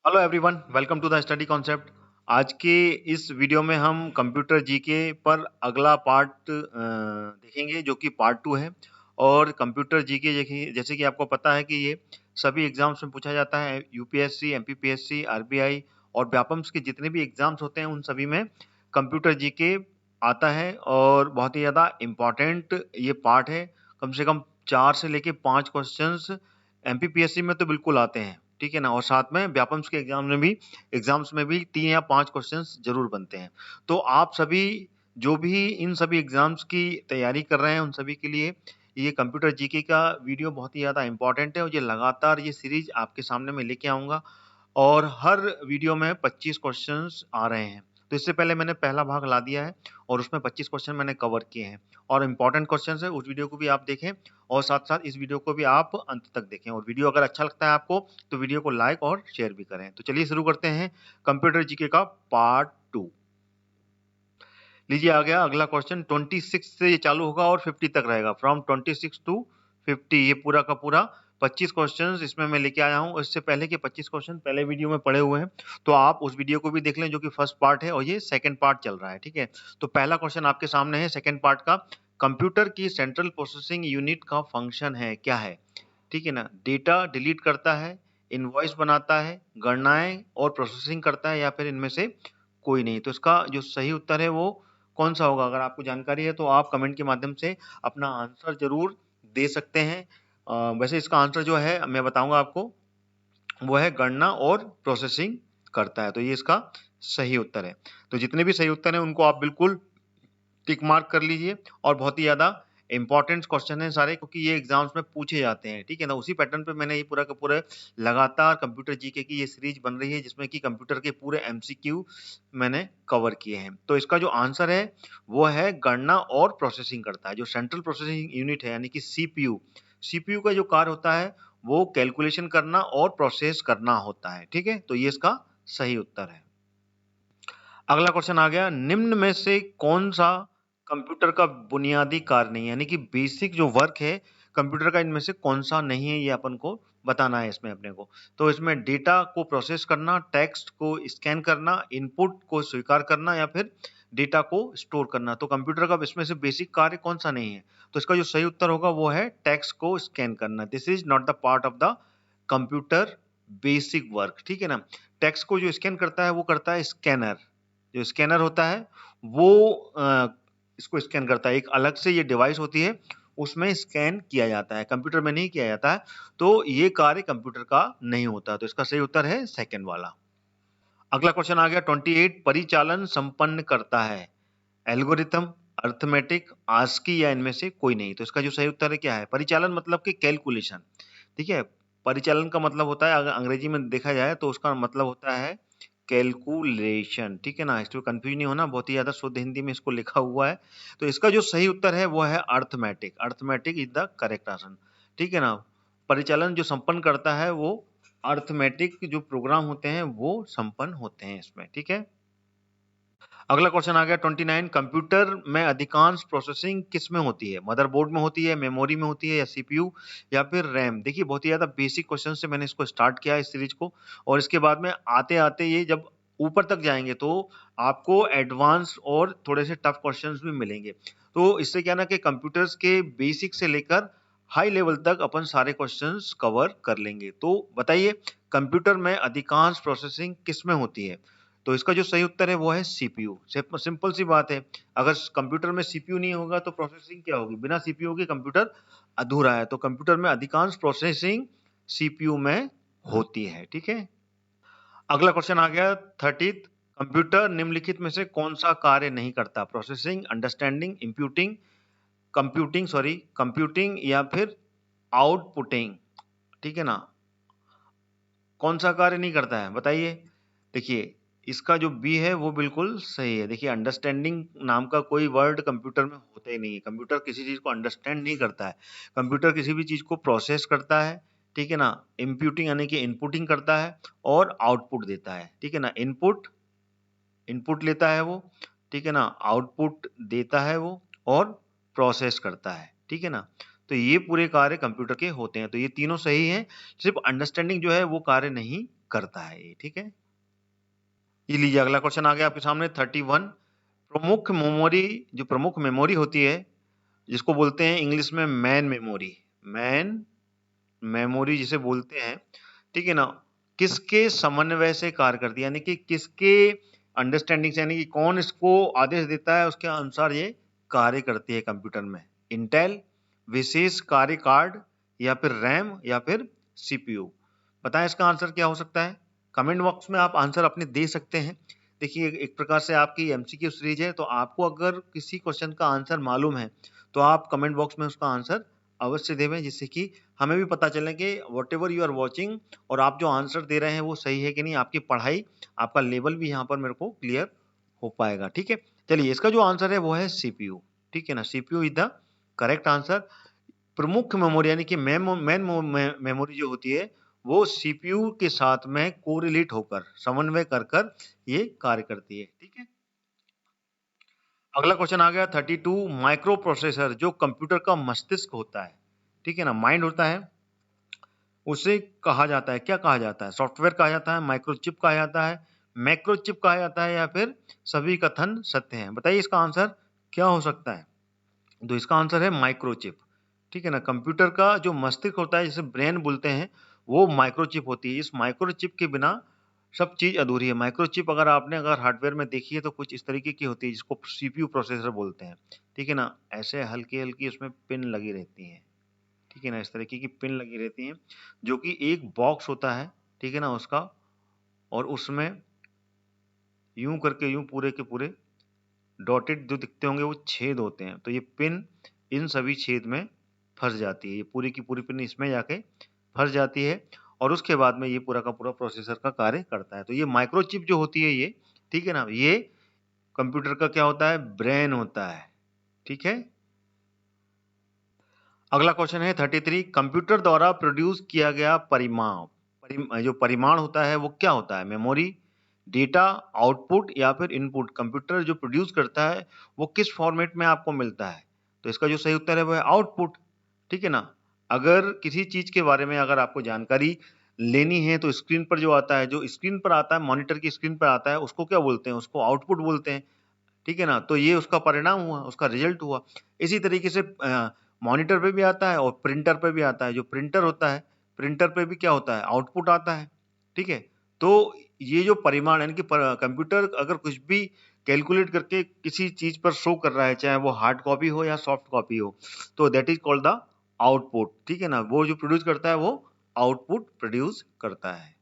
Hello everyone, welcome to the study concept. आज के इस वीडियो में हम कंप्यूटर जीके पर अगला पार्ट देखेंगे जो कि पार्ट 2 है। और कंप्यूटर जीके जैसे कि आपको पता है कि ये सभी एग्जाम्स में पूछा जाता है। यूपीएससी, एमपीपीएससी, आरबीआई और व्यापम्स के जितने भी एग्जाम्स होते हैं उन सभी में कंप्यूटर जीके आता है और बहुत ही ज़्यादा इम्पॉर्टेंट ये पार्ट है। कम से कम 4 से लेके 5 क्वेश्चंस एमपीपीएससी में तो बिल्कुल आते हैं, ठीक है ना। और साथ में व्यापम्स के एग्जाम्स में भी 3 या 5 क्वेश्चंस जरूर बनते हैं। तो आप सभी जो भी इन सभी एग्जाम्स की तैयारी कर रहे हैं उन सभी के लिए ये कंप्यूटर जीके का वीडियो बहुत ही ज़्यादा इंपॉर्टेंट है। और ये लगातार ये सीरीज आपके सामने मैं लेके आऊँगा और हर वीडियो में 25 क्वेश्चंस आ रहे हैं। तो इससे पहले मैंने पहला भाग ला दिया है और उसमें 25 क्वेश्चन मैंने कवर किए हैं और इम्पॉर्टेंट क्वेश्चंस है। उस वीडियो को भी आप देखें और साथ-साथ इस वीडियो को भी आप अंत तक देखें। और वीडियो अगर अच्छा लगता है आपको तो वीडियो को लाइक और शेयर भी करें। तो चलिए शुरू करते हैं कंप्यूटर जीके का पार्ट 2। लीजिए आ गया अगला क्वेश्चन। 26 से ये चालू होगा और 50 तक रहेगा। फ्रॉम 26 टू 50 ये पूरा का पूरा 25 क्वेश्चंस इसमें मैं लेके आया हूँ। इससे पहले के 25 क्वेश्चन पहले वीडियो में पड़े हुए हैं, तो आप उस वीडियो को भी देख लें जो कि फर्स्ट पार्ट है और ये सेकंड पार्ट चल रहा है, ठीक है। तो पहला क्वेश्चन आपके सामने है सेकंड पार्ट का। कंप्यूटर की सेंट्रल प्रोसेसिंग यूनिट का फंक्शन है क्या है, ठीक है ना। डेटा डिलीट करता है, इनवॉइस बनाता है, गणनाएं और प्रोसेसिंग करता है या फिर इनमें से कोई नहीं। तो इसका जो सही उत्तर है वो कौन सा होगा? अगर आपको जानकारी है तो आप कमेंट के माध्यम से अपना आंसर जरूर दे सकते हैं। वैसे इसका आंसर जो है मैं बताऊंगा आपको, वो है गणना और प्रोसेसिंग करता है। तो ये इसका सही उत्तर है। तो जितने भी सही उत्तर हैं उनको आप बिल्कुल टिक मार्क कर लीजिए। और बहुत ही ज्यादा इंपॉर्टेंट क्वेश्चन है सारे, क्योंकि ये एग्जाम्स में पूछे जाते हैं, ठीक है ना। उसी पैटर्न पे मैंने ये पूरा का पूरा लगातार कंप्यूटर जीके की ये सीरीज बन रही है जिसमें कि कंप्यूटर के पूरे एमसीक्यू मैंने कवर किए हैं। तो इसका जो आंसर है वो है गणना और प्रोसेसिंग करता है। जो सेंट्रल प्रोसेसिंग यूनिट है यानी कि सीपीयू, सीपीयू का जो कार्य होता है वो कैलकुलेशन करना और प्रोसेस करना होता है, ठीक है। तो ये इसका सही उत्तर है। अगला क्वेश्चन आ गया, निम्न में से कौन सा कंप्यूटर का बुनियादी कार्य नहीं है, यानी कि बेसिक जो वर्क है कंप्यूटर का, इनमें से कौन सा नहीं है ये अपन को बताना है इसमें अपने को। तो इसमें डेटा को प्रोसेस करना, टेक्स्ट को स्कैन करना, इनपुट को स्वीकार करना या फिर डेटा को स्टोर करना। तो कंप्यूटर का इसमें से बेसिक कार्य कौन सा नहीं है? तो इसका जो सही उत्तर होगा वो है टेक्स्ट को स्कैन करना। This is not the part of the computer basic work, ठीक है ना। टेक्स्ट को जो स्कैन करता है वो करता है स्कैनर। जो स्कैनर होता है वो इसको स्कैन करता है। एक अलग से ये डिवाइस होती है उसमें स्कैन किया जाता है, कंप्यूटर में नहीं किया जाता है। तो ये कार्य कंप्यूटर का नहीं होता। तो इसका सही उत्तर है सेकंड वाला। अगला क्वेश्चन आ गया 28, परिचालन संपन्न करता है एल्गोरिथम, अर्थमेटिक, आस्की या इनमें से कोई नहीं। तो इसका जो सही उत्तर है क्या है? परिचालन मतलब कि कैलकुलेशन, ठीक है। परिचालन का मतलब होता है, अगर अंग्रेजी में देखा जाए तो उसका मतलब होता है कैलकुलेशन, ठीक है ना। इसमें कंफ्यूज नहीं होना, बहुत ही ज्यादा शुद्ध हिंदी में इसको लिखा हुआ है। तो इसका जो सही उत्तर है वो है arithmetic. Arithmetic is the correct answer, ठीक है ना। परिचालन जो संपन्न करता है वो अर्थमेटिक जो प्रोग्राम होते हैं वो संपन्न होते हैं इसमें, ठीक है। अगला क्वेश्चन आ गया 29, कंप्यूटर में अधिकांश प्रोसेसिंग किस में होती है? मदरबोर्ड में होती है, मेमोरी में होती है या सीपीयू या फिर रैम? देखिए बहुत ही ज्यादा बेसिक क्वेश्चन से मैंने इसको स्टार्ट किया इस सीरीज को और इसके बाद में आते आते ये जब ऊपर तक जाएंगे तो आपको एडवांस और थोड़े से टफ क्वेश्चंस भी मिलेंगे। तो इससे क्या ना कि कंप्यूटर्स के बेसिक से लेकर हाई लेवल तक अपन सारे क्वेश्चंस कवर कर लेंगे। तो बताइए कंप्यूटर में अधिकांश प्रोसेसिंग किस में होती है? तो इसका जो सही उत्तर है वो है सीपीयू। सिंपल सी बात है, अगर कंप्यूटर में सीपीयू नहीं होगा तो प्रोसेसिंग क्या होगी? बिना सीपीयू के कंप्यूटर अधूरा है। तो कंप्यूटर में अधिकांश प्रोसेसिंग सीपीयू में होती है, ठीक है। अगला क्वेश्चन आ गया 30, कंप्यूटर निम्नलिखित में से कौन सा कार्य नहीं करता? प्रोसेसिंग, अंडरस्टैंडिंग, कंप्यूटिंग या फिर आउटपुटिंग, ठीक है ना। कौन सा कार्य नहीं करता है बताइए? देखिए इसका जो बी है वो बिल्कुल सही है। देखिए अंडरस्टैंडिंग नाम का कोई वर्ड कंप्यूटर में होता ही नहीं है। कंप्यूटर किसी चीज को अंडरस्टैंड नहीं करता है। कंप्यूटर किसी भी चीज को प्रोसेस करता है, ठीक है ना। इम्प्यूटिंग यानी कि इनपुटिंग करता है और आउटपुट देता है, ठीक है ना। इनपुट लेता है वो, ठीक है ना। आउटपुट देता है वो और प्रोसेस करता है, ठीक है ना। तो ये पूरे कार्य कंप्यूटर के होते हैं। तो ये तीनों सही हैं, सिर्फ अंडरस्टैंडिंग जो है वो कार्य नहीं करता है ये, ठीक है। ये लीजिए अगला क्वेश्चन आ गया आपके सामने 31। प्रमुख मेमोरी होती है जिसको बोलते हैं इंग्लिश में मैन मेमोरी जिसे बोलते हैं, ठीक है ना, किसके समन्वय से कार्य करती है, यानी कि किसके अंडरस्टैंडिंग से, यानी कि कौन इसको आदेश देता है उसके अनुसार ये कार्य करती है कंप्यूटर में। इंटेल, विशेष कार्य कार्ड, या फिर रैम, या फिर सीपीयू। बताएं इसका आंसर क्या हो सकता है। कमेंट बॉक्स में आप आंसर अपने दे सकते हैं। देखिए एक प्रकार से आपकी एमसीक्यू सीरीज है, तो आपको अगर किसी क्वेश्चन का आंसर मालूम है तो आप कमेंट बॉक्स में उसका आंसर अवश्य देवें, जिससे कि हमें भी पता चले कि whatever you are watching और आप जो आंसर दे रहे हैं वो सही है कि नहीं, आपकी पढ़ाई, आपका लेवल भी यहाँ पर मेरे को क्लियर हो पाएगा, ठीक है। चलिए इसका जो आंसर है वो है सीपीयू, ठीक है ना, CPU is the correct answer. प्रमुख मेमोरी यानी कि मेन मेमोरी जो होती है वो सीपीयू के साथ में कोरिलेट होकर, समन्वय कर कर ये कार्य करती है, ठीक है। अगला क्वेश्चन आ गया 32। माइक्रो प्रोसेसर जो कंप्यूटर का मस्तिष्क होता है, ठीक है ना, माइंड होता है, उसे कहा जाता है, क्या कहा जाता है, सॉफ्टवेयर कहा जाता है, माइक्रोचिप कहा जाता है, मैक्रोचिप कहा जाता है, या फिर सभी कथन सत्य हैं। बताइए इसका आंसर क्या हो सकता है। तो इसका आंसर है माइक्रोचिप, ठीक है ना। कंप्यूटर का जो मस्तिष्क होता है जिसे ब्रेन बोलते हैं वो माइक्रोचिप होती है। इस माइक्रोचिप के बिना सब चीज अधूरी है। माइक्रोचिप अगर हार्डवेयर में देखी है तो कुछ इस तरीके की होती है जिसको सीपीयू प्रोसेसर बोलते हैं, ठीक है ना। ऐसे हल्की हल्की उसमें पिन लगी रहती हैं, ठीक है ना, इस तरीके की पिन लगी रहती हैं जो कि एक बॉक्स होता है, ठीक है ना उसका, और उसमें यूं करके यूं पूरे के पूरे डॉटेड जो दिखते होंगे वो छेद होते हैं। तो ये पिन इन सभी छेद में फंस जाती है, ये पूरी की पूरी पिन इसमें जाके फंस जाती है और उसके बाद में ये पूरा का पूरा प्रोसेसर का कार्य करता है। तो ये माइक्रोचिप जो होती है ये, ठीक है ना, ये कंप्यूटर का क्या होता है, ब्रेन होता है, ठीक है। अगला क्वेश्चन है 33। कंप्यूटर द्वारा प्रोड्यूस किया गया जो परिमाण होता है वो क्या होता है, मेमोरी, डेटा, आउटपुट, या फिर इनपुट। कंप्यूटर जो प्रोड्यूस करता है वो किस फॉर्मेट में आपको मिलता है। तो इसका जो सही उत्तर है वो है आउटपुट, ठीक है ना। अगर किसी चीज के बारे में अगर आपको जानकारी लेनी है तो स्क्रीन पर जो आता है, जो स्क्रीन पर आता है, मॉनिटर की स्क्रीन पर आता है, उसको क्या बोलते हैं, उसको आउटपुट बोलते हैं, ठीक है ना। तो ये उसका परिणाम हुआ, उसका रिजल्ट हुआ। इसी तरीके से मॉनिटर पे भी आता है और प्रिंटर पे भी आता है। जो प्रिंटर होता है, प्रिंटर पे भी क्या होता है, आउटपुट आता है, ठीक है। तो ये जो परिमाण यानी कि कंप्यूटर अगर कुछ भी कैलकुलेट करके किसी चीज पर शो कर रहा है, चाहे वो हार्ड कॉपी हो या सॉफ्ट कॉपी हो, तो that is called the output, ठीक है ना। वो जो प्रोड्यूस करता है वो आउटपुट प्रोड्यूस करता है।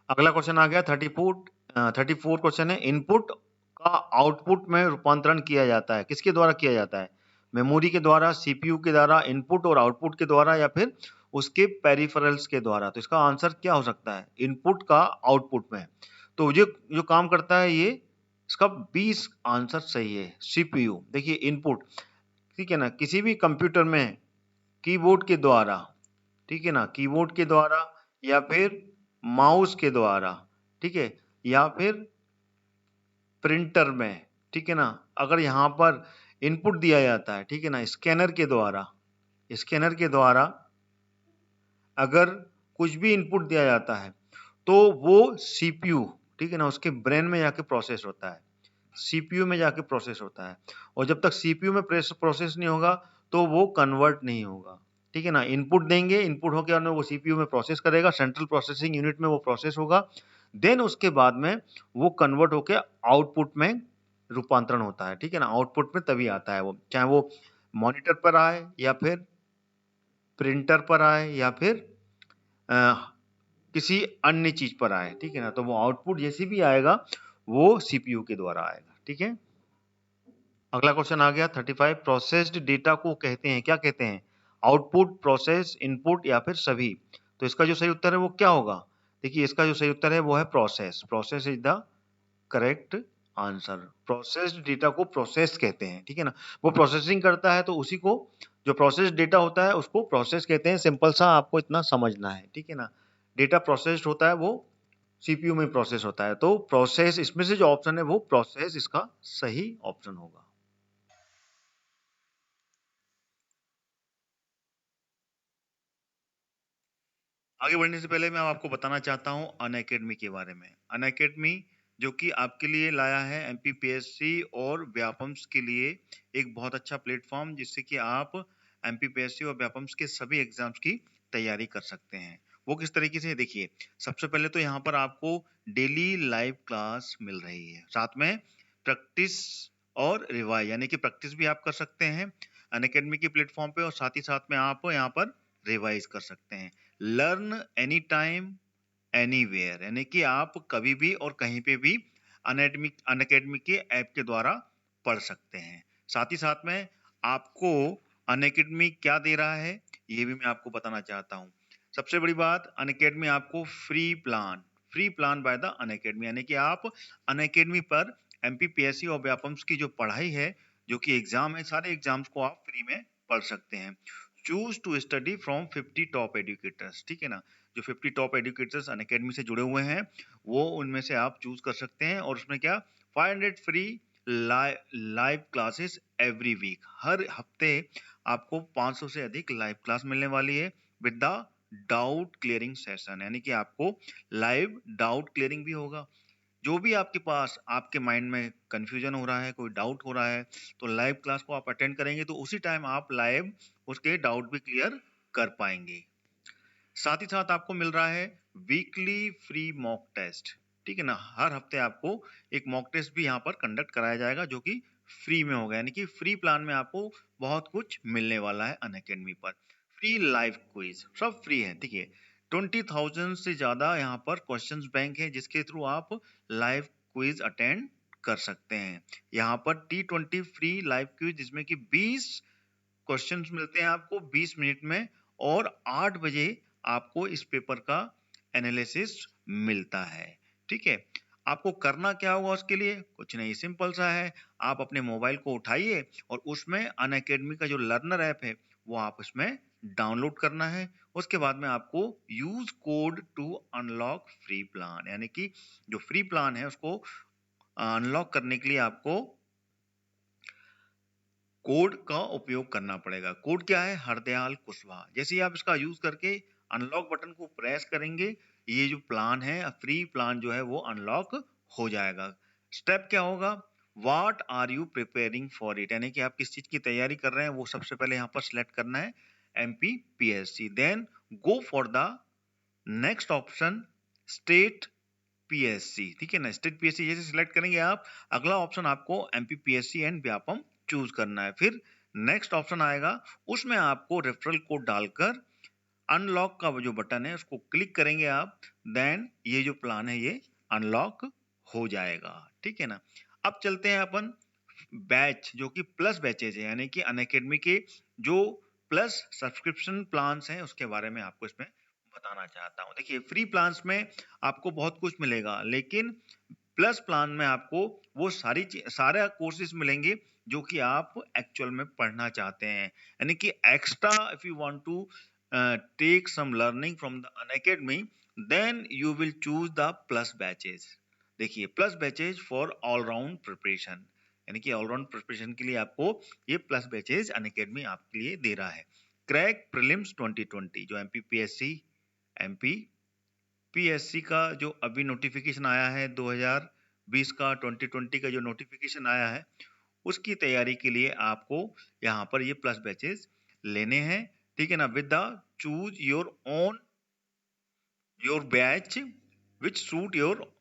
अगला क्वेश्चन आ गया 34 क्वेश्चन है। इनपुट का आउटपुट में रूपांतरण किया जाता है, किसके द्वारा किया जाता है, मेमोरी के द्वारा, सीपीयू के द्वारा, इनपुट और आउटपुट के द्वारा, या फिर उसके पेरिफेरल्स के द्वारा। तो इसका आंसर क्या हो सकता है, इनपुट का आउटपुट में। तो ये जो काम करता है ये, इसका 20 आंसर सही है, सीपीयू। देखिए इनपुट, ठीक है ना, किसी भी कंप्यूटर में कीबोर्ड के द्वारा, ठीक है ना, कीबोर्ड के द्वारा, या फिर माउस के द्वारा, ठीक है, या फिर प्रिंटर में, ठीक है ना, अगर यहाँ पर इनपुट दिया जाता है, ठीक है ना, स्कैनर के द्वारा अगर कुछ भी इनपुट दिया जाता है तो वो सीपीयू, ठीक है ना, उसके ब्रेन में जाके प्रोसेस होता है, सीपीयू में जाके प्रोसेस होता है। और जब तक सीपीयू में प्रोसेस नहीं होगा तो वो कन्वर्ट नहीं होगा, ठीक है ना। इनपुट देंगे, इनपुट होकर वो सीपीयू में प्रोसेस करेगा, सेंट्रल प्रोसेसिंग यूनिट में वो प्रोसेस होगा, देन उसके बाद में वो कन्वर्ट होकर आउटपुट में रूपांतरण होता है, ठीक है ना। आउटपुट में तभी आता है वो, चाहे वो मॉनिटर पर आए, या फिर प्रिंटर पर आए, या फिर अ, किसी अन्य चीज पर आए, ठीक है ना। तो वो आउटपुट जैसे भी आएगा वो सीपीयू के द्वारा आएगा, ठीक है। अगला क्वेश्चन आ गया 35। प्रोसेस्ड डेटा को कहते हैं, क्या कहते हैं, आउटपुट, प्रोसेस, इनपुट, या फिर सभी। तो इसका जो सही उत्तर है वो क्या होगा। देखिए इसका जो सही उत्तर है वो है process. Process is the correct answer. Processed data को प्रोसेस कहते हैं, ठीक है ना। वो प्रोसेसिंग करता है तो उसी को, जो प्रोसेस डेटा होता है उसको प्रोसेस कहते हैं। सिंपल सा आपको इतना समझना है, ठीक है ना। डेटा प्रोसेस्ड होता है वो सीपीयू में प्रोसेस होता है। तो प्रोसेस, इसमें से जो ऑप्शन है वो प्रोसेस इसका सही ऑप्शन होगा। आगे बढ़ने से पहले मैं आपको बताना चाहता हूँ अनअकैडमी के बारे में। अनअकैडमी जो कि आपके लिए लाया है एमपीपीएससी और व्यापम्स के लिए एक बहुत अच्छा प्लेटफॉर्म, जिससे कि आप एमपीपीएससी और व्यापम्स के सभी एग्जाम्स की तैयारी कर सकते हैं। वो किस तरीके से, देखिए सबसे पहले तो यहाँ पर आपको डेली लाइव क्लास मिल रही है, साथ में प्रैक्टिस और रिवाइज, यानी कि प्रैक्टिस भी आप कर सकते हैं अनअकैडमी के प्लेटफॉर्म पे, और साथ ही साथ में आप यहाँ पर रिवाइज कर सकते हैं। लर्न एनी टाइम एनीवेयर, यानी कि आप कभी भी और कहीं पे भी अनअकैडमी के ऐप के द्वारा पढ़ सकते हैं। साथ ही साथ में आपको अनअकैडमी क्या दे रहा है ये भी मैं आपको बताना चाहता हूँ। सबसे बड़ी बात, अनअकैडमी आपको free plan by the Unacademy, यानी कि आप अनअकैडमी पर एमपीपीएससी और व्यापम्स की जो पढ़ाई है, जो कि एग्जाम है, सारे एग्जाम्स को आप फ्री में पढ़ सकते हैं। Choose to study from 50 top educators, ठीक है ना। जो 50 टॉप एजुकेटर्स अनअकैडमी से जुड़े हुए हैं, वो उनमें से आप चूज कर सकते हैं। और उसमें क्या, 500 free live classes every week, हर हफ्ते आपको 500 से अधिक लाइव क्लास मिलने वाली है with the doubt clearing session, यानी कि आपको लाइव डाउट क्लियरिंग भी होगा। जो भी आपके पास आपके माइंड में कंफ्यूजन हो रहा है, कोई डाउट हो रहा है, तो लाइव क्लास को आप अटेंड करेंगे तो उसी टाइम आप लाइव उसके डाउट भी क्लियर कर पाएंगे। साथ ही साथ आपको मिल रहा है वीकली फ्री मॉक टेस्ट, ठीक है ना। हर हफ्ते आपको एक मॉक टेस्ट भी यहाँ पर कंडक्ट कराया जाएगा, जो कि फ्री में होगा, यानी कि फ्री प्लान में आपको बहुत कुछ मिलने वाला है अनअकैडमी पर। फ्री लाइव क्विज, सब फ्री है, ठीक है। 20,000 से ज्यादा यहाँ पर क्वेश्चंस बैंक है, जिसके थ्रू आप लाइव क्विज अटेंड कर सकते हैं। यहाँ पर T20 फ्री लाइव क्विज, जिसमें कि 20 क्वेश्चंस मिलते हैं आपको 20 मिनट में, और 8 बजे आपको इस पेपर का एनालिसिस मिलता है, ठीक है। आपको करना क्या होगा उसके लिए, कुछ नहीं, सिंपल सा है। आप अपने मोबाइल को उठाइए और उसमें अनअकैडमी का जो लर्नर ऐप है वो आप उसमें डाउनलोड करना है। उसके बाद में आपको use code to unlock free plan, यानी कि जो फ्री प्लान है उसको अनलॉक करने के लिए आपको कोड का उपयोग करना पड़ेगा। कोड क्या है, हरदयाल कुशवाहा। जैसे ही आप इसका यूज करके अनलॉक बटन को प्रेस करेंगे, ये जो प्लान है, फ्री प्लान जो है वो अनलॉक हो जाएगा। स्टेप क्या होगा, what are you preparing for it, यानी कि आप किस चीज की तैयारी कर रहे हैं, वो सबसे पहले यहाँ पर सिलेक्ट करना है MPPSC. Then go for the next option state PSC, ठीक है ना। स्टेट पीएससी जैसे सिलेक्ट करेंगे आप, अगला ऑप्शन आपको एमपीपीएससी एंड व्यापम चूज करना है। फिर नेक्स्ट ऑप्शन आएगा, उसमें आपको रेफरल कोड डालकर अनलॉक का जो बटन है उसको क्लिक करेंगे आप, देन ये जो प्लान है ये अनलॉक हो जाएगा, ठीक है ना। अब चलते हैं अपन बैच, जो कि प्लस बैचेज है, यानी कि अनअकैडमी के जो प्लस सब्सक्रिप्शन प्लान्स हैं उसके बारे में आपको इसमें बताना चाहता हूँ। देखिए फ्री प्लान्स में आपको बहुत कुछ मिलेगा, लेकिन प्लस प्लान में आपको वो सारे कोर्सेज मिलेंगे जो कि आप एक्चुअल में पढ़ना चाहते हैं, यानी कि extra if you want to take some learning from the Unacademy, then you will choose the plus batches. देखिए plus batches for all round preparation, यानी कि ऑलराउंड प्रिपरेशन के लिए आपको ये प्लस बैचेज अनअकैडमी आपके लिए दे रहा है। क्रैक प्रीलिम्स 2020, जो एमपीपीएससी का जो अभी नोटिफिकेशन आया है 2020 का, 2020 का जो नोटिफिकेशन आया है, उसकी तैयारी के लिए आपको यहाँ पर ये प्लस बैचेस लेने हैं, ठीक है ना। With the choose your batch which suit your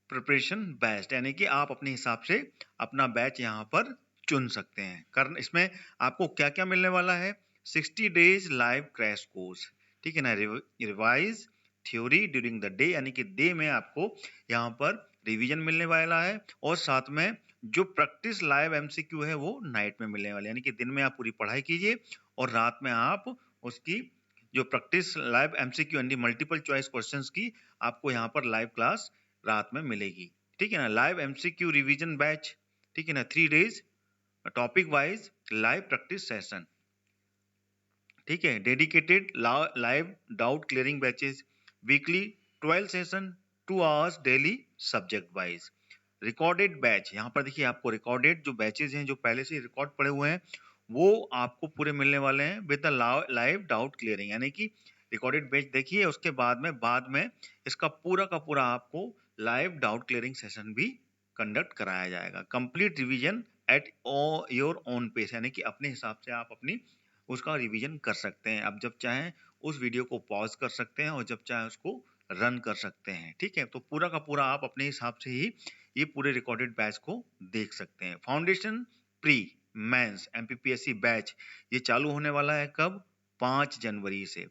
preparation best, यानी कि आप अपने हिसाब से अपना बैच यहाँ पर चुन सकते हैं। इसमें आपको क्या क्या मिलने वाला है, 60 डेज लाइव क्रैश कोर्स, ठीक है ना। Revise theory during the day, यानी कि डे में आपको यहाँ पर रिवीजन मिलने वाला है, और साथ में जो प्रैक्टिस लाइव एमसीक्यू है वो नाइट में मिलने वाले, यानी कि दिन में आप पूरी पढ़ाई कीजिए और रात में आप उसकी जो प्रैक्टिस लाइव एमसीक्यू यानी मल्टीपल चॉइस क्वेश्चंस की आपको यहाँ पर लाइव क्लास रात में मिलेगी, ठीक है ना। लाइव एमसीक्यू रिवीजन बैच, ठीक है ना, 3 days topic wise live practice session, ठीक है। Dedicated live doubt clearing batches, weekly 12 session, 2 hours daily subject wise. Recorded batch, यहाँ पर देखिए आपको रिकॉर्डेड जो बैचेस हैं जो पहले से रिकॉर्ड पड़े हुए हैं वो आपको पूरे मिलने वाले हैं with the live doubt clearing, यानी कि रिकॉर्डेड बैच देखिए, उसके बाद में इसका पूरा का पूरा आपको लाइव डाउट क्लियरिंग सेशन भी कंडक्ट कराया जाएगा। Complete revision at your own pace, यानी कि अपने हिसाब से आप अपनी उसका रिवीजन कर सकते हैं। आप जब चाहें उस वीडियो को पॉज कर सकते हैं और जब चाहें उसको रन कर सकते हैं। ठीक है, तो पूरा का पूरा आप अपने हिसाब से ही ये पूरे रिकॉर्डेड बैच को देख सकते हैं। Foundation pre mains MPPSC batch ये चालू होने वाला है कब? 5 जनवरी से।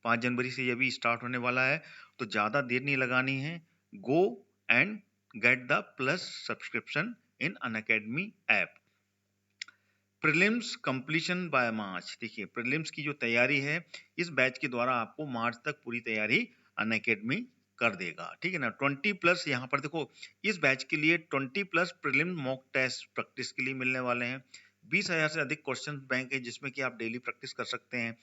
5 जनवरी से ये भी स्टार्ट होने वाला है, तो ज्यादा देर नहीं लगानी है। Go and get the plus subscription in Unacademy app. Prelims completion by March, देखिए प्रीलिम्स की जो तैयारी है इस बैच के द्वारा आपको मार्च तक पूरी तैयारी अनअकैडमी कर देगा। ठीक है ना। 20+ यहाँ पर देखो, इस बैच के लिए 20+ प्रीलिम मॉक टेस्ट प्रैक्टिस के लिए मिलने वाले हैं। 20,000 से अधिक क्वेश्चन बैंक है जिसमें कि आप डेली प्रैक्टिस कर सकते हैं।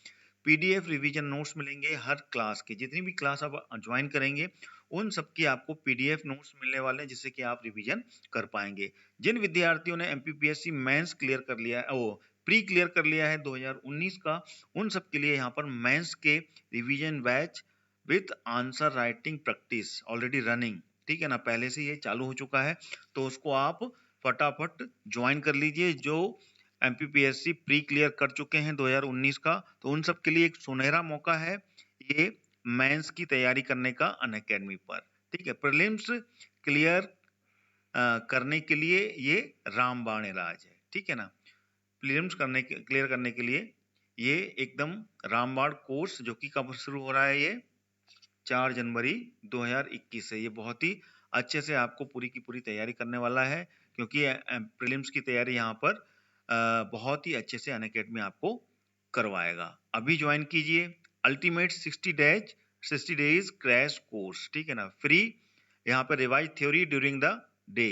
पीडीएफ रिवीजन नोट्स मिलेंगे हर क्लास के, जितनी भी क्लास आप ज्वाइन करेंगे उन सबकी आपको पीडीएफ नोट्स मिलने वाले हैं जिससे कि आप रिवीजन कर पाएंगे। जिन विद्यार्थियों ने एमपीपीएससी मेंस क्लियर कर लिया है, वो प्री क्लियर कर लिया है 2019 का, उन सब के लिए यहाँ पर मेंस के revision batch with answer writing practice already running. ठीक है ना, पहले से ये चालू हो चुका है, तो उसको आप फटाफट ज्वाइन कर लीजिए। जो एमपीपीएससी प्री क्लियर कर चुके हैं 2019 का, तो उन सब के लिए एक सुनहरा मौका है ये मेंस की तैयारी करने का अनअकैडमी पर। ठीक है, प्रीलिम्स क्लियर करने के लिए ये रामबाण इलाज है। ठीक है ना, प्रीलिम्स क्लियर करने के लिए ये एकदम रामबाण कोर्स, जो कि कब शुरू हो रहा है? ये 4 जनवरी 2021 से। ये बहुत ही अच्छे से आपको पूरी की पूरी तैयारी करने वाला है, क्योंकि प्रीलिम्स की तैयारी यहाँ पर बहुत ही अच्छे से अनअकैडमी आपको करवाएगा। अभी ज्वाइन कीजिए अल्टीमेट 60 डेज क्रैश कोर्स। ठीक है ना, फ्री। यहाँ पर revise theory during the day,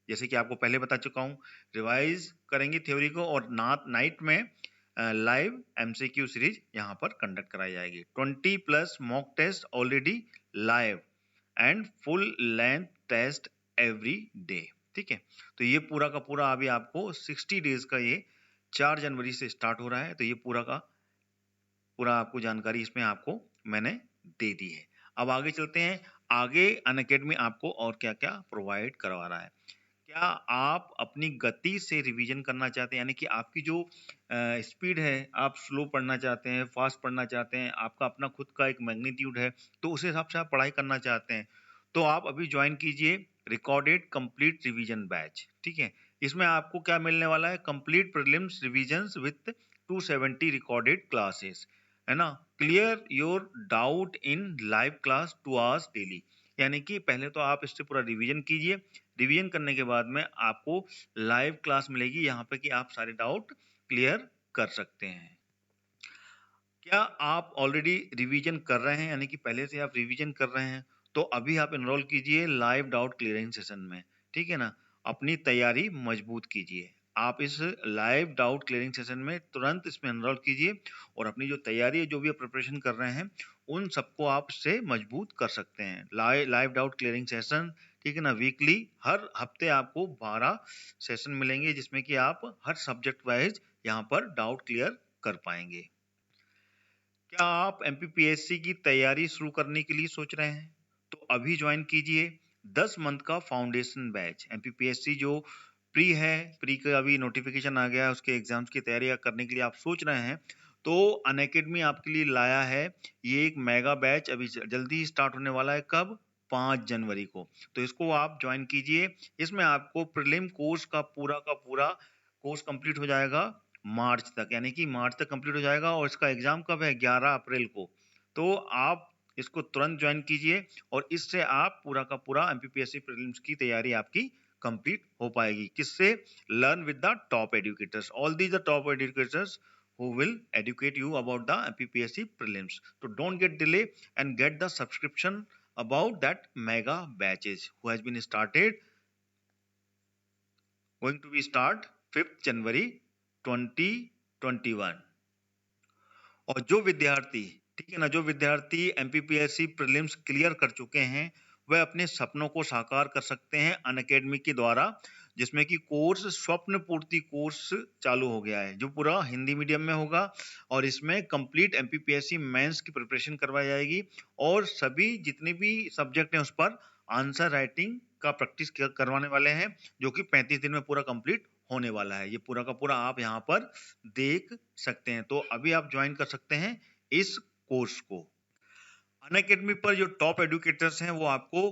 जैसे कि आपको पहले बता चुका हूँ, रिवाइज करेंगे थ्योरी को, और नाइट में लाइव एमसीक्यू सीरीज यहाँ पर कंडक्ट कराई जाएगी। 20+ mock test already live and full length test every day. ठीक है, तो ये पूरा का पूरा अभी आपको 60 डेज का ये 4 जनवरी से स्टार्ट हो रहा है, तो ये पूरा का पूरा आपको जानकारी इसमें आपको मैंने दे दी है। अब आगे चलते हैं, आगे अनअकैडमी आपको और क्या क्या प्रोवाइड करवा रहा है। क्या आप अपनी गति से रिवीजन करना चाहते हैं, यानी कि आपकी जो स्पीड है, आप स्लो पढ़ना चाहते हैं, फास्ट पढ़ना चाहते हैं, आपका अपना खुद का एक मैग्नीट्यूड है, तो उस हिसाब से आप पढ़ाई करना चाहते हैं, तो आप अभी ज्वाइन कीजिए रिकॉर्डेड कंप्लीट रिवीजन बैच। ठीक है, इसमें आपको क्या मिलने वाला है? Complete prelims revisions with 270 recorded classes, है ना। Clear your doubt in live class 2 hours daily, यानी कि पहले तो आप इससे पूरा रिवीजन कीजिए। रिवीजन करने के बाद में आपको लाइव क्लास मिलेगी यहाँ पे कि आप सारे डाउट क्लियर कर सकते हैं। क्या आप ऑलरेडी रिवीजन कर रहे हैं, यानी कि पहले से आप रिवीजन कर रहे हैं, तो अभी आप एनरोल कीजिए लाइव डाउट क्लियरिंग सेशन में। ठीक है ना, अपनी तैयारी मजबूत कीजिए। आप इस लाइव डाउट क्लियरिंग सेशन में तुरंत इसमें एनरोल कीजिए और अपनी जो तैयारी है, जो भी आप प्रिपरेशन कर रहे हैं, उन सबको आप इससे मजबूत कर सकते हैं। लाइव डाउट क्लियरिंग सेशन, ठीक है ना, वीकली हर हफ्ते आपको 12 सेशन मिलेंगे, जिसमें कि आप हर सब्जेक्ट वाइज यहाँ पर डाउट क्लियर कर पाएंगे। क्या आप एमपीपीएससी की तैयारी शुरू करने के लिए सोच रहे हैं, तो अभी ज्वाइन कीजिए 10 मंथ का फाउंडेशन बैच। एमपीपीएससी जो प्री है, प्री का अभी नोटिफिकेशन आ गया है, उसके एग्जाम्स की तैयारी करने के लिए आप सोच रहे हैं, तो अनअकैडमी आपके लिए लाया है ये एक मेगा बैच। अभी जल्दी स्टार्ट होने वाला है, कब? 5 जनवरी को। तो इसको आप ज्वाइन कीजिए। इसमें आपको प्रीलिम कोर्स का पूरा कोर्स कंप्लीट हो जाएगा मार्च तक, यानी कि मार्च तक कंप्लीट हो जाएगा, और इसका एग्जाम कब है? 11 अप्रैल को। तो आप इसको तुरंत ज्वाइन कीजिए और इससे आप पूरा का पूरा एमपीपीएससी प्रीलिम्स की तैयारी आपकी कंप्लीट हो पाएगी। किससे? Learn with the top educators, all these the top educators who will educate you about the MPPSC prelims. So don't get delay and get the subscription about that mega batches who has been started, going to be start 5th January 2021। और जो विद्यार्थी, ठीक है ना, जो विद्यार्थी MPPSC prelims clear कर चुके हैं, वह अपने सपनों को साकार कर सकते हैं अनअकैडमी के द्वारा। जिसमें कि कोर्स स्वप्न पूर्ति कोर्स चालू हो गया है, जो पूरा हिंदी मीडियम में होगा और इसमें कंप्लीट एमपीपीएससी मेंस की प्रिपरेशन करवाई जाएगी और सभी जितने भी सब्जेक्ट हैं उस पर आंसर राइटिंग का प्रैक्टिस करवाने वाले हैं, जो कि 35 दिन में पूरा कंप्लीट होने वाला है। ये पूरा का पूरा आप यहाँ पर देख सकते हैं। तो अभी आप ज्वाइन कर सकते हैं इस कोर्स को। अनअकैडमी पर जो टॉप एडुकेटर्स हैं वो आपको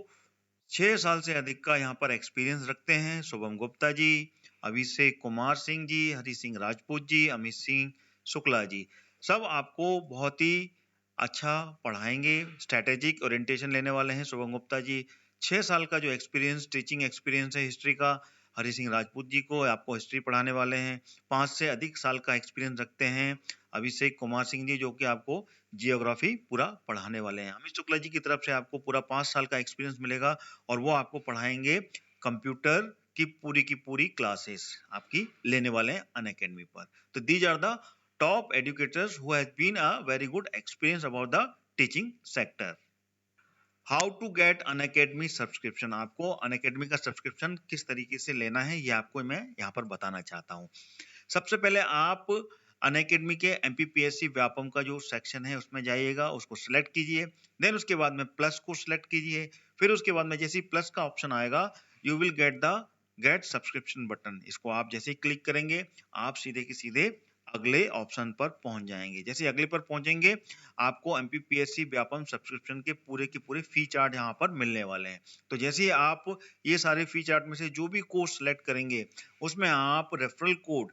6 साल से अधिक का यहाँ पर एक्सपीरियंस रखते हैं। शुभम गुप्ता जी, अभिषेक कुमार सिंह जी, हरि सिंह राजपूत जी, अमित सिंह शुक्ला जी, सब आपको बहुत ही अच्छा पढ़ाएंगे। स्ट्रेटेजिक ओरिएंटेशन लेने वाले हैं शुभम गुप्ता जी। 6 साल का जो एक्सपीरियंस, टीचिंग एक्सपीरियंस है हिस्ट्री का, हरि सिंह राजपूत जी को आपको हिस्ट्री पढ़ाने वाले हैं। 5 से अधिक साल का एक्सपीरियंस रखते हैं अभिषेक कुमार सिंह जी, जो कि आपको जियोग्राफी पूरा पढ़ाने वाले हैं। अमित शुक्ला जी की तरफ से आपको पूरा 5 साल का एक्सपीरियंस मिलेगा और वो आपको पढ़ाएंगे कंप्यूटर की पूरी क्लासेस आपकी लेने वाले हैं अनअकैडमी पर। तो these are the top educators who has been a very good experience about the teaching sector. How to get Unacademy subscription? आपको Unacademy का सब्सक्रिप्शन किस तरीके से लेना है ये आपको मैं यहाँ पर बताना चाहता हूँ। सबसे पहले आप Unacademy के MPPSC व्यापम का जो सेक्शन है उसमें जाइएगा, उसको सिलेक्ट कीजिए। देन उसके बाद में प्लस को सिलेक्ट कीजिए। फिर उसके बाद में जैसे ही प्लस का ऑप्शन आएगा you will get subscription button. इसको आप जैसे ही क्लिक करेंगे आप सीधे के सीधे अगले ऑप्शन पर पहुंच जाएंगे। जैसे अगले पर पहुंचेंगे आपको एमपीपीएससी व्यापम सब्सक्रिप्शन के पूरे फी चार्ट यहाँ पर मिलने वाले हैं। तो जैसे ही आप ये सारे फी चार्ट में से जो भी कोर्स सेलेक्ट करेंगे उसमें आप रेफरल कोड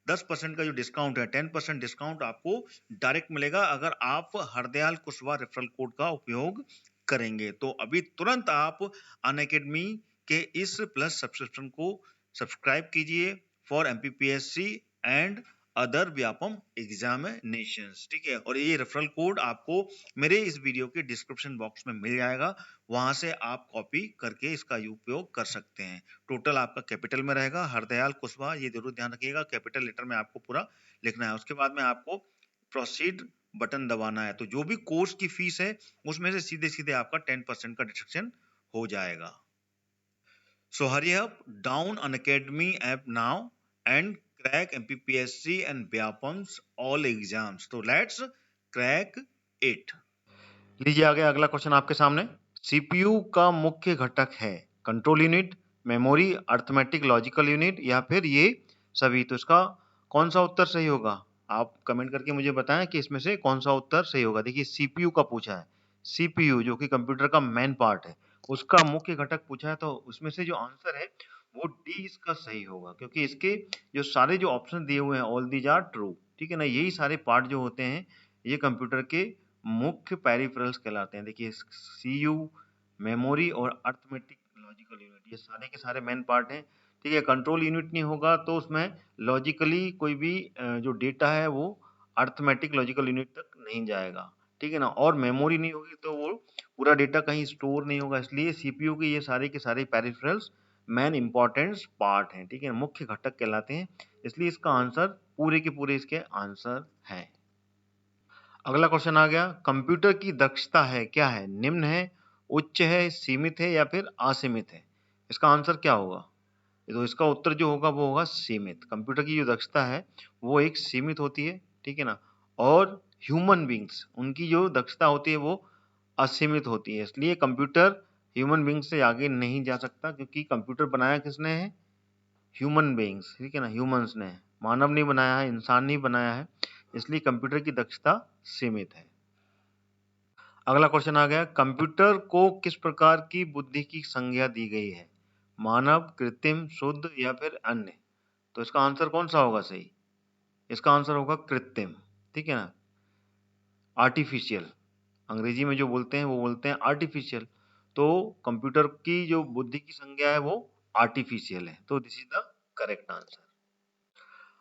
10% का जो डिस्काउंट है 10% डिस्काउंट आपको डायरेक्ट मिलेगा अगर आप हरदयाल कुशवाहा रेफरल कोड का उपयोग करेंगे। तो अभी तुरंत आप अनअकैडमी के इस प्लस सब्सक्रिप्शन को सब्सक्राइब कीजिए for MPPSC and other Vyapam examinations, ठीक है। और ये रेफरल कोड आपको मेरे इस वीडियो के डिस्क्रिप्शन बॉक्स में मिल जाएगा, वहां से आप कॉपी करके इसका उपयोग कर सकते हैं। टोटल आपका कैपिटल में रहेगा, हरदयाल कुशवाहा, ये जरूर ध्यान रखिएगा, कैपिटल लेटर में आपको पूरा लिखना है। उसके बाद में आपको प्रोसीड बटन दबाना है। तो जो भी कोर्स की फीस है उसमें से सीधे सीधे आपका 10% का डिडक्शन हो जाएगा। So hurry up, down Unacademy app now and crack MPPSC and व्यापम्स all exams. तो let's crack it. लीजिए आगे अगला क्वेश्चन आपके सामने। सीपीयू का मुख्य घटक है control unit, memory, arithmetic logical unit या फिर ये सभी। तो इसका कौन सा उत्तर सही होगा? आप कमेंट करके मुझे बताएं कि इसमें से कौन सा उत्तर सही होगा। देखिए सीपीयू का पूछा है, सीपीयू जो कि कंप्यूटर का मेन पार्ट है उसका मुख्य घटक पूछा है, तो उसमें से जो आंसर है वो डी इसका सही होगा, क्योंकि इसके जो सारे जो ऑप्शन दिए हुए हैं ऑल दीज आर ट्रू, ठीक है ना। यही सारे पार्ट जो होते हैं ये कंप्यूटर के मुख्य पेरिफेरल्स कहलाते हैं। देखिए सीयू, मेमोरी और अर्थमेटिक लॉजिकल यूनिट ये सारे के सारे मेन पार्ट हैं, ठीक है। कंट्रोल यूनिट नहीं होगा तो उसमें लॉजिकली कोई भी जो डेटा है वो अर्थमेटिक लॉजिकल यूनिट तक नहीं जाएगा, ठीक है ना। और मेमोरी नहीं होगी तो वो पूरा डेटा कहीं स्टोर नहीं होगा। इसलिए सीपीयू के ये सारे के सारे पेरिफेरल्स मेन इंपॉर्टेंस पार्ट हैं, ठीक है, मुख्य घटक कहलाते हैं। इसलिए इसका आंसर पूरे के पूरे इसके आंसर हैं। अगला क्वेश्चन आ गया, कंप्यूटर की दक्षता है क्या है? निम्न है, उच्च है, सीमित है या फिर असीमित है? इसका आंसर क्या होगा? तो इसका उत्तर जो होगा वो होगा सीमित। कंप्यूटर की जो दक्षता है वो एक सीमित होती है, ठीक है ना। और ह्यूमन बींग्स उनकी जो दक्षता होती है वो असीमित होती है। इसलिए कंप्यूटर ह्यूमन बींग्स से आगे नहीं जा सकता, क्योंकि कंप्यूटर बनाया किसने है? ह्यूमन बींग्स, ठीक है ना, ह्यूमंस ने। मानव नहीं बनाया है, इंसान नहीं बनाया है, इसलिए कंप्यूटर की दक्षता सीमित है। अगला क्वेश्चन आ गया, कंप्यूटर को किस प्रकार की बुद्धि की संज्ञा दी गई है? मानव, कृत्रिम, शुद्ध या फिर अन्य? तो इसका आंसर कौन सा होगा सही? इसका आंसर होगा कृत्रिम, ठीक है ना, आर्टिफिशियल। अंग्रेजी में जो बोलते हैं वो बोलते हैं आर्टिफिशियल। तो कंप्यूटर की जो बुद्धि की संज्ञा है वो आर्टिफिशियल है। तो this is the correct answer.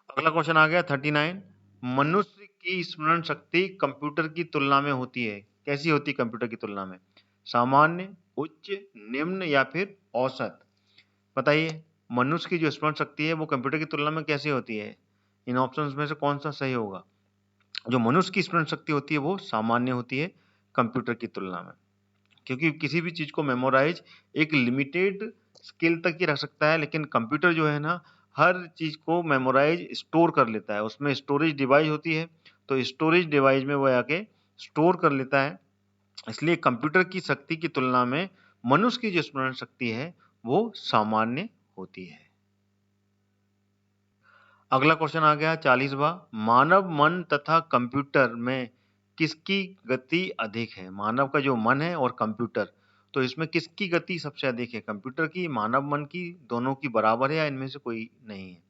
अगला क्वेश्चन आ गया 39, मनुष्य की स्मरण शक्ति कंप्यूटर की तुलना में होती है, कैसी होती है कंप्यूटर की तुलना में? सामान्य, उच्च, निम्न या फिर औसत? बताइए, मनुष्य की जो स्मरण शक्ति है वो कंप्यूटर की तुलना में कैसी होती है? इन ऑप्शंस में से कौन सा सही होगा? जो मनुष्य की स्मरण शक्ति होती है वो सामान्य होती है कंप्यूटर की तुलना में, क्योंकि किसी भी चीज को मेमोराइज एक लिमिटेड स्किल तक ही रख सकता है, लेकिन कंप्यूटर जो है ना हर चीज को मेमोराइज स्टोर कर लेता है। उसमें स्टोरेज डिवाइस होती है, तो स्टोरेज डिवाइस में वो आके स्टोर कर लेता है। इसलिए कंप्यूटर की शक्ति की तुलना में मनुष्य की जो स्मरण शक्ति है वो सामान्य होती है। अगला क्वेश्चन आ गया 40वां। मानव मन तथा कंप्यूटर में किसकी गति अधिक है? मानव का जो मन है और कंप्यूटर, तो इसमें किसकी गति सबसे अधिक है? कंप्यूटर की, मानव मन की, दोनों की बराबर है या इनमें से कोई नहीं है?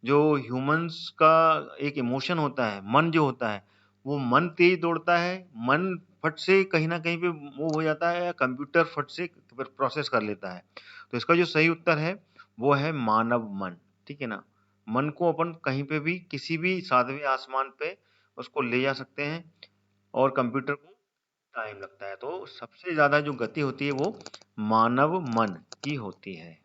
जो ह्यूमंस का एक इमोशन होता है, मन जो होता है, वो मन तेज दौड़ता है, मन फट से कहीं ना कहीं पे मूव हो जाता है, या कंप्यूटर फट से प्रोसेस कर लेता है? तो इसका जो सही उत्तर है वो है मानव मन। ठीक है ना? मन को अपन कहीं पे भी, किसी भी सातवें आसमान पे उसको ले जा सकते हैं, और कंप्यूटर को टाइम लगता है। तो सबसे ज्यादा जो गति होती है वो मानव मन की होती है।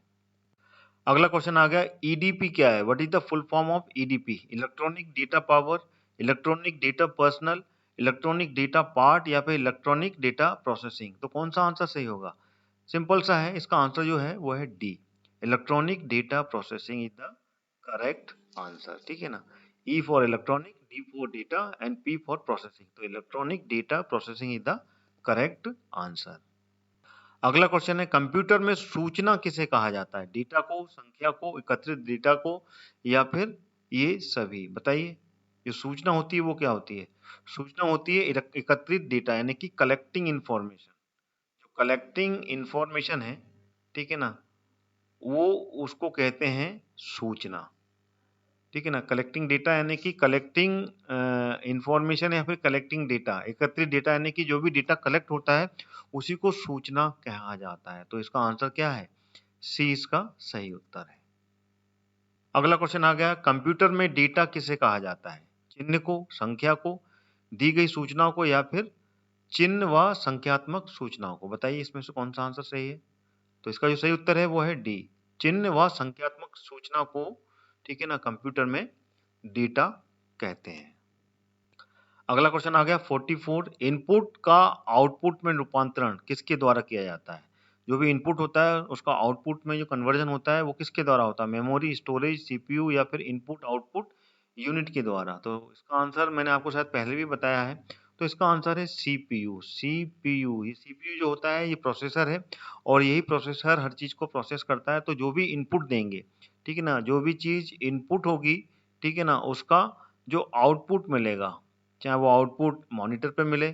अगला क्वेश्चन आ गया, ईडीपी क्या है? What is the full form of EDP? Electronic data power, electronic data personal, electronic data part, या फिर इलेक्ट्रॉनिक डेटा प्रोसेसिंग? तो कौन सा आंसर सही होगा? सिंपल सा है, इसका आंसर जो है वो है D, electronic data processing is the correct answer. ठीक है ना? E for electronic, D for data, and P for processing. तो electronic data processing is the correct answer. अगला क्वेश्चन है, कंप्यूटर में सूचना किसे कहा जाता है? डेटा को, संख्या को, एकत्रित डेटा को, या फिर ये सभी? बताइए। जो सूचना होती है वो क्या होती है? सूचना होती है एकत्रित डेटा, यानी कि कलेक्टिंग इंफॉर्मेशन। जो कलेक्टिंग इंफॉर्मेशन है, ठीक है ना, वो उसको कहते हैं सूचना। ठीक है ना? कलेक्टिंग डेटा यानी कि कलेक्टिंग इंफॉर्मेशन, या फिर कलेक्टिंग डेटा, एकत्रित डेटा, यानी कि जो भी डेटा कलेक्ट होता है उसी को सूचना कहा जाता है। तो इसका आंसर क्या है? सी इसका सही उत्तर है। अगला क्वेश्चन आ गया, कंप्यूटर में डेटा किसे कहा जाता है? चिन्ह को, संख्या को, दी गई सूचनाओं को, या फिर चिन्ह व संख्यात्मक सूचनाओं को? बताइए इसमें से कौन सा आंसर सही है? तो इसका जो सही उत्तर है वो है डी, चिन्ह व संख्यात्मक सूचना को, ठीक है ना, कंप्यूटर में डेटा कहते हैं। अगला क्वेश्चन आ गया 44, इनपुट का आउटपुट में रूपांतरण किसके द्वारा किया जाता है? जो भी इनपुट होता है उसका आउटपुट में जो कन्वर्जन होता है वो किसके द्वारा होता है? मेमोरी, स्टोरेज, सीपीयू, या फिर इनपुट आउटपुट यूनिट के द्वारा? तो इसका आंसर मैंने आपको शायद पहले भी बताया है, तो इसका आंसर है सीपीयू। सीपीयू, ये सीपीयू जो होता है ये प्रोसेसर है, और यही प्रोसेसर हर चीज को प्रोसेस करता है। तो जो भी इनपुट देंगे, ठीक है ना, जो भी चीज इनपुट होगी, ठीक है ना, उसका जो आउटपुट मिलेगा, चाहे वो आउटपुट मॉनिटर पे मिले,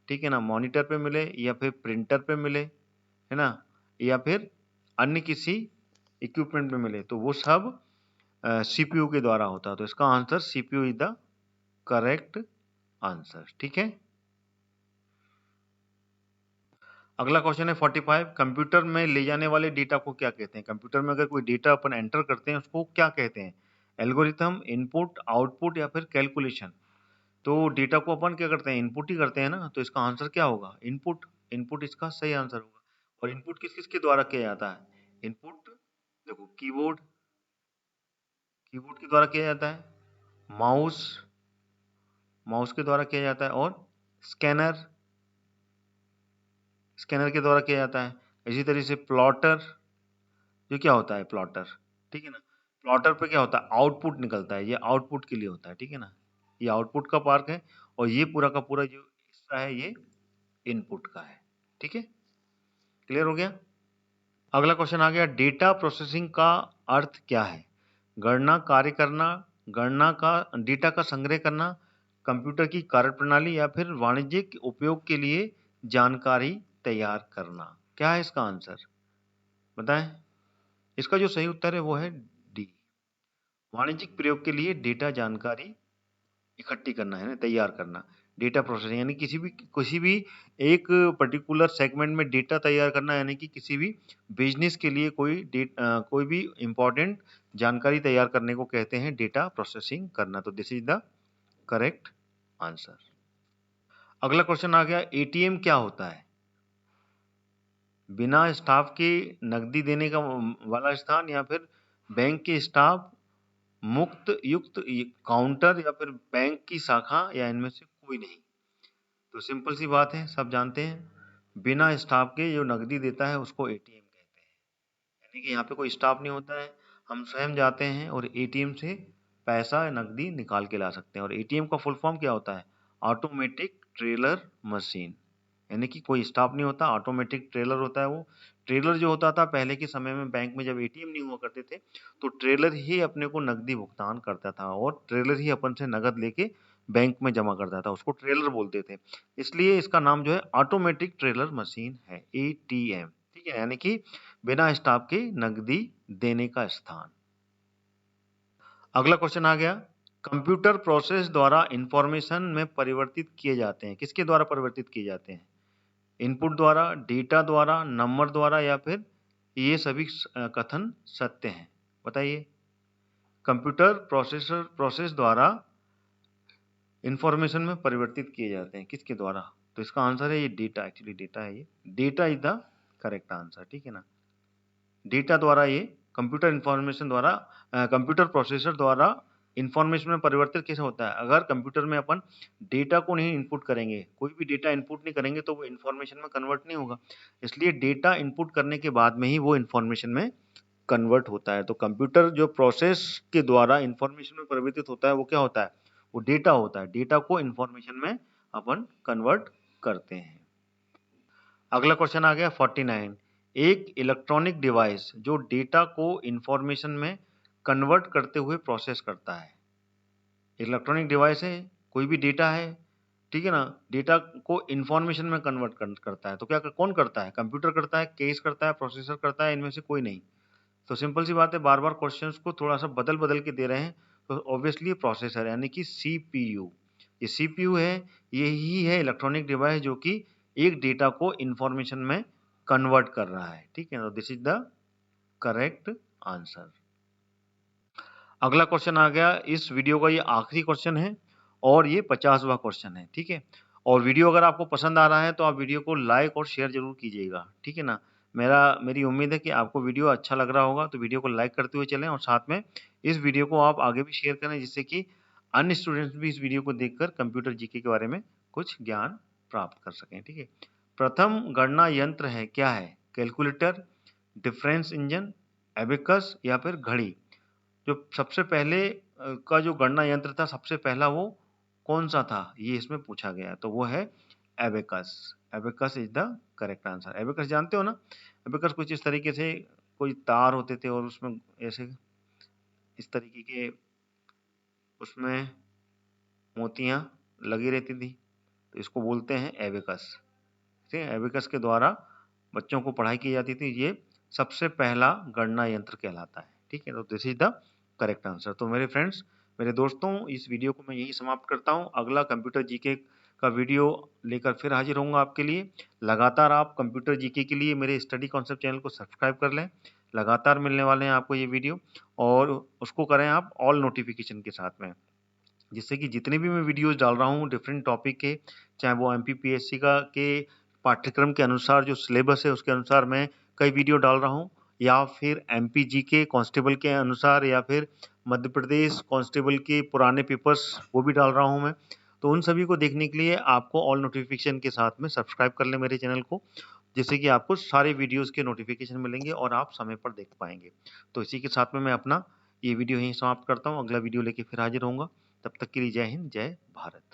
ठीक है ना, मॉनिटर पे मिले, या फिर प्रिंटर पे मिले, है ना, या फिर अन्य किसी इक्विपमेंट पे मिले, तो वो सब सीपीयू के द्वारा होता है। तो इसका answer CPU is the correct answer. ठीक है? अगला क्वेश्चन है 45, कंप्यूटर में ले जाने वाले डेटा को क्या कहते हैं? कंप्यूटर में अगर कोई डेटा अपन एंटर करते हैं उसको क्या कहते हैं? एल्गोरिथम, इनपुट, आउटपुट, या फिर कैलकुलेशन? तो डेटा को अपन क्या करते हैं? इनपुट ही करते हैं ना, तो इसका आंसर क्या होगा? इनपुट। इनपुट इसका सही आंसर होगा। और इनपुट किस किस के द्वारा किया जाता है? इनपुट देखो, कीबोर्ड, कीबोर्ड के द्वारा किया जाता है, माउस, माउस के द्वारा किया जाता है, और स्कैनर, स्कैनर के द्वारा किया जाता है। इसी तरीके से प्लॉटर, जो क्या होता है प्लॉटर, ठीक है ना, प्लॉटर पे क्या होता है? आउटपुट निकलता है, ये आउटपुट के लिए होता है। ठीक है ना? ये आउटपुट का पार्ट है, और ये पूरा का पूरा जो हिस्सा है ये इनपुट का है। ठीक है? क्लियर हो गया? अगला क्वेश्चन आ गया, डेटा प्रोसेसिंग का अर्थ क्या है? गणना, कार्य करना, गणना का, डेटा का संग्रह करना, कंप्यूटर की कार्यप्रणाली, या फिर वाणिज्यिक उपयोग के लिए जानकारी तैयार करना? क्या है इसका आंसर? बताएं। इसका जो सही उत्तर है वो है डी, वाणिज्यिक प्रयोग के लिए डेटा जानकारी इकट्ठी करना, है ना, तैयार करना। डेटा प्रोसेसिंग यानी किसी भी एक पर्टिकुलर सेगमेंट में डेटा तैयार करना, यानी कि किसी भी बिजनेस के लिए कोई भी इंपॉर्टेंट जानकारी तैयार करने को कहते हैं डेटा प्रोसेसिंग करना। तो this is the correct answer. अगला क्वेश्चन आ गया, एटीएम क्या होता है? बिना स्टाफ के नकदी देने का वाला स्थान, या फिर बैंक के स्टाफ, मुक्त युक्त काउंटर, या फिर बैंक की शाखा, या इनमें से कोई नहीं? तो सिंपल सी बात है, सब जानते हैं, बिना स्टाफ के जो नकदी देता है उसको एटीएम कहते हैं। यानी कि यहाँ पे कोई स्टाफ नहीं होता है, हम स्वयं जाते हैं और एटीएम से पैसा नकदी निकाल के ला सकते हैं। और एटीएम का फुल फॉर्म क्या होता है? Automatic trailer machine. यानी कि कोई स्टाफ नहीं होता, ऑटोमेटिक ट्रेलर होता है वो। ट्रेलर जो होता था पहले के समय में बैंक में जब एटीएम नहीं हुआ करते थे, तो ट्रेलर ही अपने को नकदी भुगतान करता था और ट्रेलर ही अपन से नगद लेके बैंक में जमा करता था, उसको ट्रेलर बोलते थे। इसलिए इसका नाम जो है ऑटोमेटिक ट्रेलर मशीन है, एटीएम। ठीक है, यानी कि बिना स्टाफ के नकदी देने का स्थान। अगला क्वेश्चन आ गया, कंप्यूटर प्रोसेस द्वारा इंफॉर्मेशन में परिवर्तित किए जाते हैं। किसके द्वारा परिवर्तित किए जाते हैं? इनपुट द्वारा, डेटा द्वारा, नंबर द्वारा, या फिर ये सभी कथन सत्य हैं? बताइए। कंप्यूटर प्रोसेस द्वारा इंफॉर्मेशन में परिवर्तित किए जाते हैं, किसके द्वारा? तो इसका आंसर है ये डेटा, एक्चुअली डेटा है ये। Data is the correct answer, ठीक है ना। डेटा द्वारा ये कंप्यूटर इंफॉर्मेशन द्वारा कंप्यूटर प्रोसेसर द्वारा इंफॉर्मेशन में परिवर्तित कैसे होता है? अगर कंप्यूटर में अपन डेटा को नहीं इनपुट करेंगे, कोई भी डेटा इनपुट नहीं करेंगे, तो वो इंफॉर्मेशन में कन्वर्ट नहीं होगा। इसलिए डेटा इनपुट करने के बाद में ही वो इंफॉर्मेशन में कन्वर्ट होता है। तो कंप्यूटर जो प्रोसेस के द्वारा इंफॉर्मेशन में परिवर्तित होता है वो क्या होता है? वो डेटा होता है। डेटा को इंफॉर्मेशन में अपन कन्वर्ट करते हैं। अगला क्वेश्चन आ गया 49। एक इलेक्ट्रॉनिक डिवाइस जो डेटा को इंफॉर्मेशन में कन्वर्ट करते हुए प्रोसेस करता है। इलेक्ट्रॉनिक डिवाइस है, कोई भी डेटा है, ठीक है ना, डेटा को इंफॉर्मेशन में कन्वर्ट करता है। तो क्या कौन करता है? कंप्यूटर करता है, केस करता है, प्रोसेसर करता है, इनमें से कोई नहीं। तो सिंपल सी बात है, बार बार क्वेश्चंस को थोड़ा सा बदल बदल के दे रहे हैं, तो ऑब्वियसली प्रोसेसर यानी कि सीपीयू। ये सीपीयू है, यही है इलेक्ट्रॉनिक डिवाइस जो कि एक डेटा को इंफॉर्मेशन में कन्वर्ट कर रहा है। ठीक है, तो this is the correct answer. अगला क्वेश्चन आ गया, इस वीडियो का ये आखिरी क्वेश्चन है और ये 50वां क्वेश्चन है। ठीक है, और वीडियो अगर आपको पसंद आ रहा है तो आप वीडियो को लाइक और शेयर जरूर कीजिएगा। ठीक है ना, मेरी उम्मीद है कि आपको वीडियो अच्छा लग रहा होगा, तो वीडियो को लाइक करते हुए चलें और साथ में इस वीडियो को आप आगे भी शेयर करें, जिससे कि अन्य स्टूडेंट्स भी इस वीडियो को देखकर कंप्यूटर जीके के बारे में कुछ ज्ञान प्राप्त कर सकें। ठीक है, प्रथम गणना यंत्र है, क्या है? कैलकुलेटर, डिफरेंस इंजन, एबेकस, या फिर घड़ी? जो सबसे पहले का जो गणना यंत्र था, सबसे पहला वो कौन सा था, ये इसमें पूछा गया है, तो वो है abacus. Abacus is the correct answer. Abacus जानते हो ना? एबेकस कुछ इस तरीके से कोई तार होते थे और उसमें ऐसे इस तरीके के उसमें मोतियां लगी रहती थी, तो इसको बोलते हैं एबेकस। ठीक है, एबेकस के द्वारा बच्चों को पढ़ाई की जाती थी। ये सबसे पहला गणना यंत्र कहलाता है। ठीक है, तो this is the correct answer. तो मेरे फ्रेंड्स, मेरे दोस्तों, इस वीडियो को मैं यही समाप्त करता हूँ। अगला कंप्यूटर जीके का वीडियो लेकर फिर हाजिर होऊंगा आपके लिए। लगातार आप कंप्यूटर जीके के लिए मेरे स्टडी कॉन्सेप्ट चैनल को सब्सक्राइब कर लें। लगातार मिलने वाले हैं आपको ये वीडियो, और उसको करें आप ऑल नोटिफिकेशन के साथ में, जिससे कि जितने भी मैं वीडियोस डाल रहा हूँ डिफरेंट टॉपिक के, चाहे वो एमपीपीएससी का के पाठ्यक्रम के अनुसार जो सिलेबस है उसके अनुसार मैं कई वीडियो डाल रहा हूँ, या फिर एमपीजी के कांस्टेबल के अनुसार, या फिर मध्य प्रदेश कांस्टेबल के पुराने पेपर्स वो भी डाल रहा हूँ मैं। तो उन सभी को देखने के लिए आपको ऑल नोटिफिकेशन के साथ में सब्सक्राइब कर लें मेरे चैनल को, जिससे कि आपको सारे वीडियोस के नोटिफिकेशन मिलेंगे और आप समय पर देख पाएंगे। तो इसी के साथ में मैं अपना ये वीडियो यहीं समाप्त करता हूँ। अगला वीडियो लेके फिर हाजिर होऊंगा। तब तक के लिए जय हिंद, जय भारत।